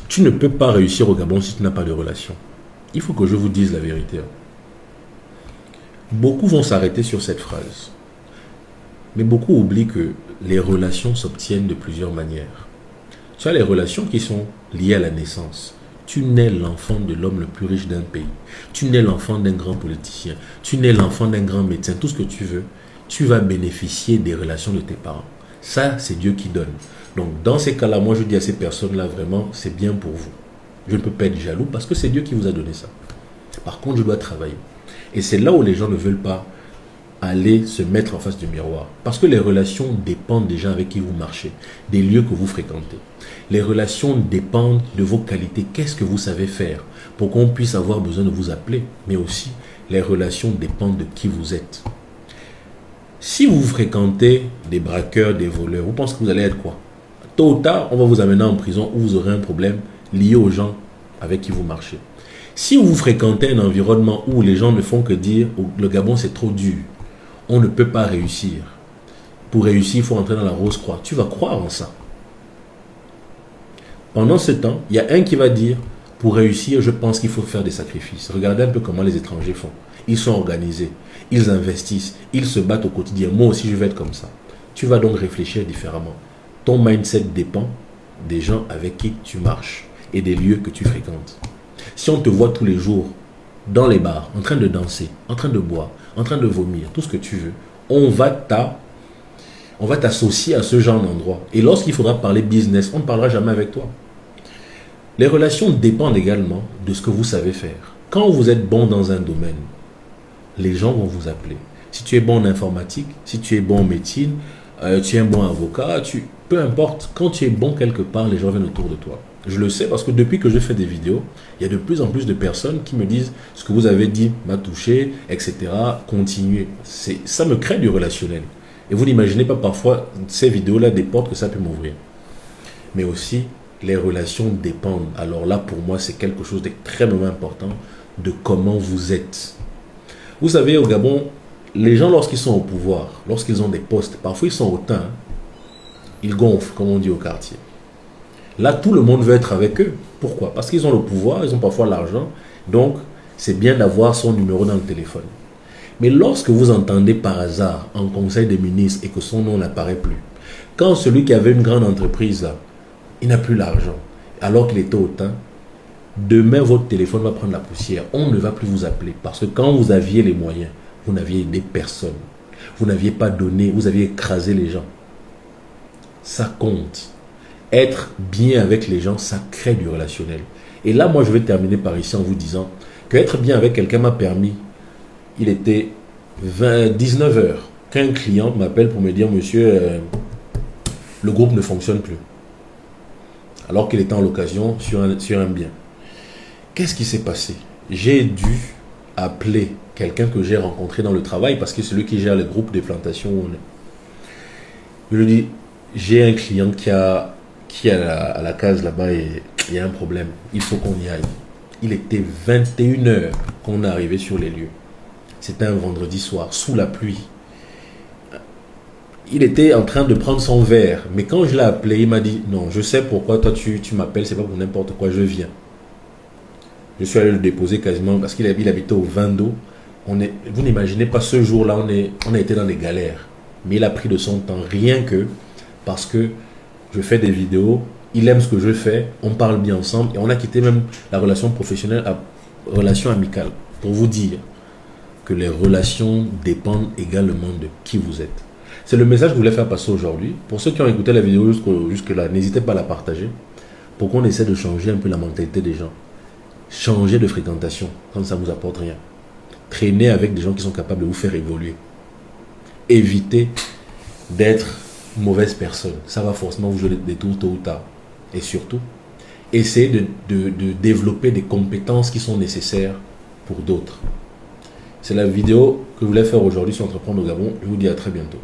Tu ne peux pas réussir au Gabon si tu n'as pas de relation. Il faut que je vous dise la vérité. Beaucoup vont s'arrêter sur cette phrase. Mais beaucoup oublient que les relations s'obtiennent de plusieurs manières. Tu as les relations qui sont liées à la naissance. Tu nais l'enfant de l'homme le plus riche d'un pays. Tu nais l'enfant d'un grand politicien. Tu nais l'enfant d'un grand médecin. Tout ce que tu veux. Tu vas bénéficier des relations de tes parents. Ça, c'est Dieu qui donne. Donc, dans ces cas-là, moi, je dis à ces personnes-là, vraiment, c'est bien pour vous. Je ne peux pas être jaloux parce que c'est Dieu qui vous a donné ça. Par contre, je dois travailler. Et c'est là où les gens ne veulent pas aller se mettre en face du miroir. Parce que les relations dépendent des gens avec qui vous marchez, des lieux que vous fréquentez. Les relations dépendent de vos qualités. Qu'est-ce que vous savez faire pour qu'on puisse avoir besoin de vous appeler? Mais aussi, les relations dépendent de qui vous êtes. Si vous fréquentez des braqueurs, des voleurs, vous pensez que vous allez être quoi? Tôt ou tard, on va vous amener en prison où vous aurez un problème lié aux gens avec qui vous marchez. Si vous fréquentez un environnement où les gens ne font que dire « le Gabon c'est trop dur, on ne peut pas réussir. Pour réussir, il faut entrer dans la Rose-Croix. » Tu vas croire en ça. Pendant ce temps, il y a un qui va dire « pour réussir, je pense qu'il faut faire des sacrifices. » Regardez un peu comment les étrangers font. Ils sont organisés, ils investissent, ils se battent au quotidien. Moi aussi, je vais être comme ça. Tu vas donc réfléchir différemment. Ton mindset dépend des gens avec qui tu marches et des lieux que tu fréquentes. Si on te voit tous les jours dans les bars, en train de danser, en train de boire, en train de vomir, tout ce que tu veux, on va t'associer à ce genre d'endroit. Et lorsqu'il faudra parler business, on ne parlera jamais avec toi. Les relations dépendent également de ce que vous savez faire. Quand vous êtes bon dans un domaine, les gens vont vous appeler. Si tu es bon en informatique, si tu es bon en médecine, tu es un bon avocat, peu importe, quand tu es bon quelque part, les gens viennent autour de toi. Je le sais parce que depuis que je fais des vidéos, il y a de plus en plus de personnes qui me disent ce que vous avez dit m'a touché, etc. Continuez. Ça me crée du relationnel. Et vous n'imaginez pas parfois ces vidéos-là des portes que ça peut m'ouvrir. Mais aussi, les relations dépendent. Alors là, pour moi, c'est quelque chose d'extrêmement important de comment vous êtes. Vous savez, au Gabon, les gens, lorsqu'ils sont au pouvoir, lorsqu'ils ont des postes, parfois ils sont hautains, hein, ils gonflent, comme on dit au quartier. Là, tout le monde veut être avec eux. Pourquoi? Parce qu'ils ont le pouvoir, ils ont parfois l'argent. Donc, c'est bien d'avoir son numéro dans le téléphone. Mais lorsque vous entendez par hasard en conseil des ministres et que son nom n'apparaît plus, quand celui qui avait une grande entreprise, là, il n'a plus l'argent, alors qu'il était hautain, demain, votre téléphone va prendre la poussière. On ne va plus vous appeler. Parce que quand vous aviez les moyens, vous n'aviez aidé personne. Vous n'aviez pas donné, vous aviez écrasé les gens. Ça compte. Être bien avec les gens, ça crée du relationnel. Et là, moi, je vais terminer par ici en vous disant que être bien avec quelqu'un m'a permis, il était 19 heures, qu'un client m'appelle pour me dire, monsieur, le groupe ne fonctionne plus. Alors qu'il était en location sur un bien. Qu'est-ce qui s'est passé? J'ai dû appeler quelqu'un que j'ai rencontré dans le travail parce que c'est celui qui gère le groupe de plantations où on est. Je lui dis, j'ai un client qui est à la case là-bas et il y a un problème. Il faut qu'on y aille. Il était 21 heures qu'on est arrivé sur les lieux. C'était un vendredi soir, sous la pluie. Il était en train de prendre son verre. Mais quand je l'ai appelé, il m'a dit, non, je sais pourquoi toi tu m'appelles, c'est pas pour n'importe quoi, je viens. Je suis allé le déposer quasiment parce qu'il habitait au vin d'eau. Vous n'imaginez pas ce jour-là, on a été dans les galères. Mais il a pris de son temps, rien que parce que je fais des vidéos, il aime ce que je fais, on parle bien ensemble et on a quitté même la relation professionnelle à relation amicale. Pour vous dire que les relations dépendent également de qui vous êtes. C'est le message que je voulais faire passer aujourd'hui. Pour ceux qui ont écouté la vidéo jusque-là, n'hésitez pas à la partager pour qu'on essaie de changer un peu la mentalité des gens. Changer de fréquentation quand ça ne vous apporte rien. Traîner avec des gens qui sont capables de vous faire évoluer. Évitez d'être mauvaise personne. Ça va forcément vous jouer des tours tôt ou tard. Et surtout, essayez de développer des compétences qui sont nécessaires pour d'autres. C'est la vidéo que je voulais faire aujourd'hui sur Entreprendre au Gabon. Je vous dis à très bientôt.